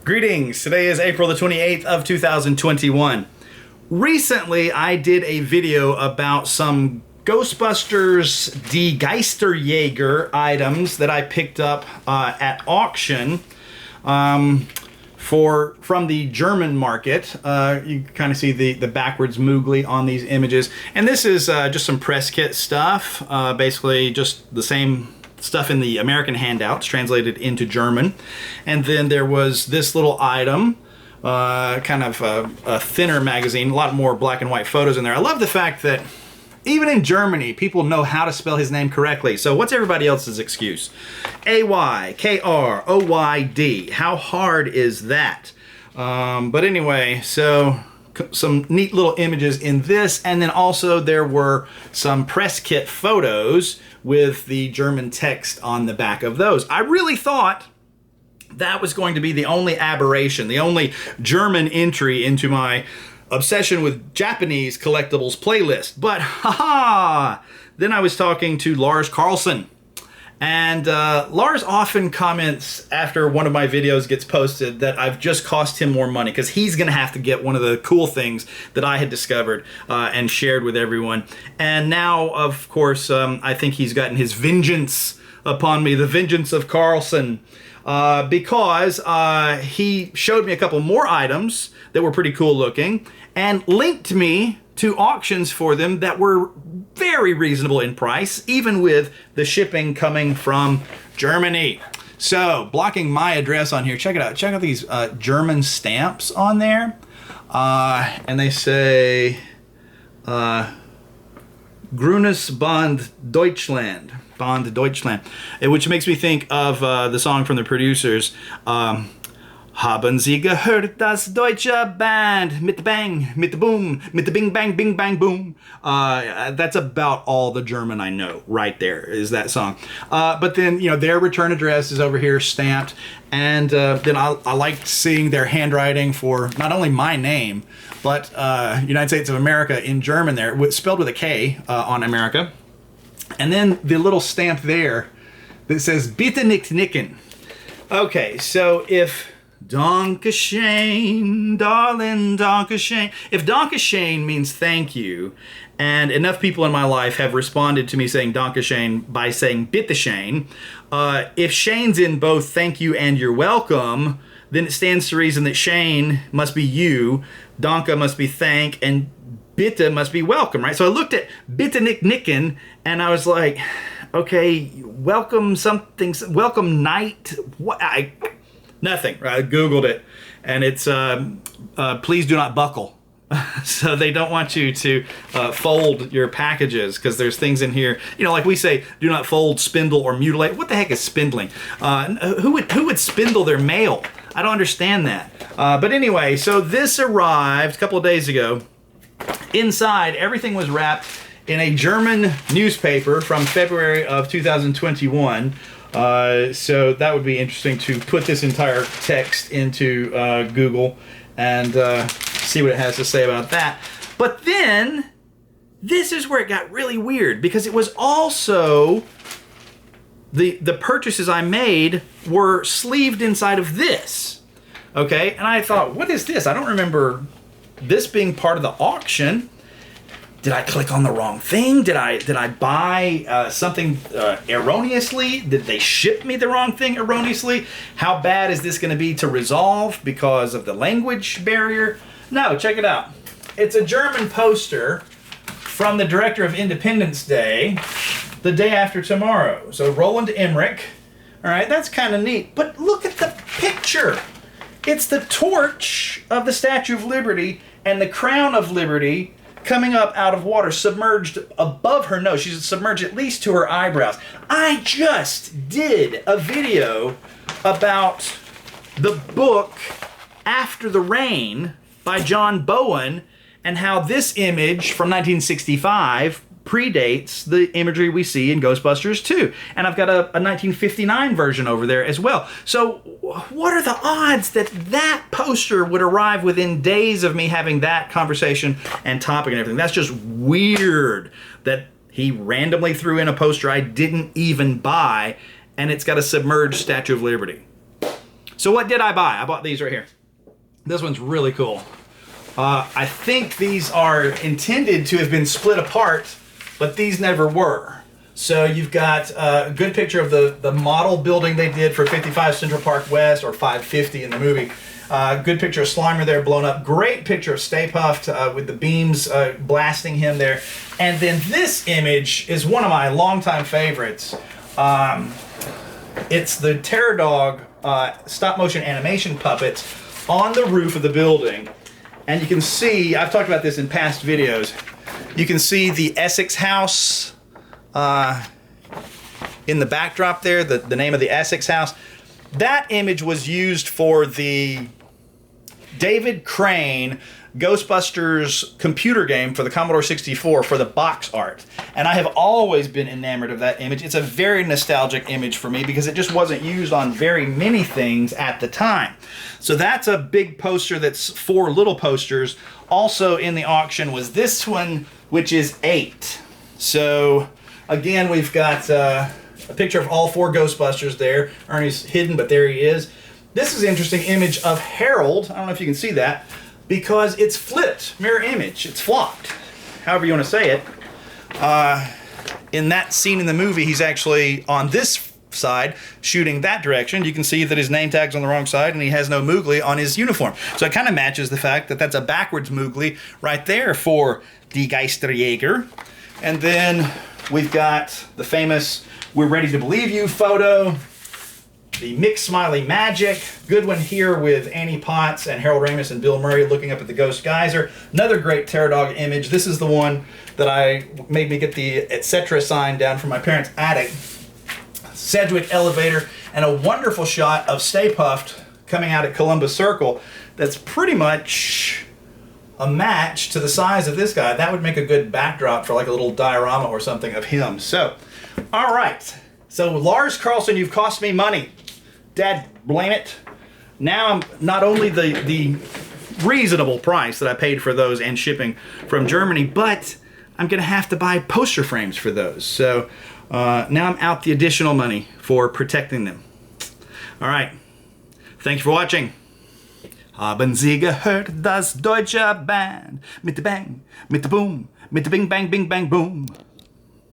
Greetings. Today is April the 28th of 2021. Recently, I did a video about some Ghostbusters Die Geisterjäger items that I picked up at auction from the German market. You can kind of see the backwards moogly on these images. And this is just some press kit stuff, basically just the same stuff in the American handouts translated into German. And then there was this little item, kind of a thinner magazine, a lot more black and white photos in there. I love the fact that even in Germany, people know how to spell his name correctly. So what's everybody else's excuse? A-Y-K-R-O-Y-D. How hard is that? But anyway, so some neat little images in this, and then also there were some press kit photos with the German text on the back of those. I really thought that was going to be the only aberration, the only German entry into my obsession with Japanese collectibles playlist. But haha! Then I was talking to Lars Carlson. And Lars often comments after one of my videos gets posted that I've just cost him more money because he's going to have to get one of the cool things that I had discovered and shared with everyone. And now, of course, I think he's gotten his vengeance upon me, the vengeance of Carlson, because he showed me a couple more items that were pretty cool looking and linked me to auctions for them that were very reasonable in price, even with the shipping coming from Germany. So, blocking my address on here, check it out. Check out these German stamps on there. And they say, Grünes Band Deutschland. Band Deutschland. Which makes me think of the song from the Producers, Haben Sie gehört das deutsche Band mit Bang, mit Boom, mit the Bing Bang, Bing Bang Boom. That's about all the German I know right there is that song. But then, you know, their return address is over here stamped. And then I liked seeing their handwriting for not only my name, but United States of America in German there, spelled with a K on America. And then the little stamp there that says, Bitte nicht nicken. Okay, so if Dankeschön, darling, Dankeschön. If Dankeschön means thank you, and enough people in my life have responded to me saying Dankeschön by saying Bitteschön, if Shane's in both thank you and you're welcome, then it stands to reason that Shane must be you, Danke must be thank, and Bitte must be welcome, right? So I looked at Bitte nicht nicken, and I was like, okay, welcome something, welcome night, what? Nothing. I Googled it, and it's please do not buckle. So they don't want you to fold your packages because there's things in here, you know, like we say, do not fold, spindle, or mutilate. What the heck is spindling? Who would spindle their mail? I don't understand that. But anyway, so this arrived a couple of days ago. Inside, everything was wrapped in a German newspaper from February of 2021. So that would be interesting to put this entire text into Google and see what it has to say about that. But then, this is where it got really weird because it was also the purchases I made were sleeved inside of this. Okay, and I thought, what is this? I don't remember this being part of the auction. Did I click on the wrong thing? Did I buy something erroneously? Did they ship me the wrong thing erroneously? How bad is this going to be to resolve because of the language barrier? No, check it out. It's a German poster from the director of Independence Day, the day after tomorrow. So Roland Emmerich. All right, that's kind of neat. But look at the picture. It's the torch of the Statue of Liberty and the crown of Liberty coming up out of water, submerged above her nose. She's submerged at least to her eyebrows. I just did a video about the book After the Rain by John Bowen and how this image from 1965 predates the imagery we see in Ghostbusters 2. And I've got a 1959 version over there as well. So what are the odds that that poster would arrive within days of me having that conversation and topic and everything? That's just weird that he randomly threw in a poster I didn't even buy, and it's got a submerged Statue of Liberty. So what did I buy? I bought these right here. This one's really cool. I think these are intended to have been split apart, but these never were. So you've got a good picture of the model building they did for 55 Central Park West, or 550 in the movie. Good picture of Slimer there blown up. Great picture of Stay Puft with the beams blasting him there. And then this image is one of my longtime favorites. It's the Terror Dog stop motion animation puppets on the roof of the building. And you can see, I've talked about this in past videos, you can see the Essex house in the backdrop there, the name of the Essex house. That image was used for the David Crane Ghostbusters computer game for the Commodore 64 for the box art. And I have always been enamored of that image. It's a very nostalgic image for me because it just wasn't used on very many things at the time. So that's a big poster that's 4 little posters. Also in the auction was this one, which is 8. So again, we've got a picture of all 4 Ghostbusters there. Ernie's hidden, but there he is. This is an interesting image of Harold. I don't know if you can see that, because it's flipped, mirror image. It's flopped, however you want to say it. In that scene in the movie, he's actually on this side shooting that direction. You can see that his name tag's on the wrong side and he has no Moogly on his uniform. So it kind of matches the fact that that's a backwards Moogly right there for Die Geisterjäger. And then we've got the famous "We're Ready to Believe You" photo. The Mick Smiley Magic, good one here with Annie Potts and Harold Ramis and Bill Murray looking up at the Ghost Geyser. Another great Terror Dog image. This is the one that made me get the etc. sign down from my parents' attic. Sedgwick elevator, and a wonderful shot of Stay Puft coming out at Columbus Circle that's pretty much a match to the size of this guy. That would make a good backdrop for like a little diorama or something of him. So, all right. So Lars Carlson, you've cost me money. Dad, blame it. Now I'm not only the reasonable price that I paid for those and shipping from Germany, but I'm gonna have to buy poster frames for those. So now I'm out the additional money for protecting them. All right, thanks for watching. Haben Sie gehört, das deutsche Band mit der Bang, mit der Boom, mit der Bing Bang Bing Bang Boom.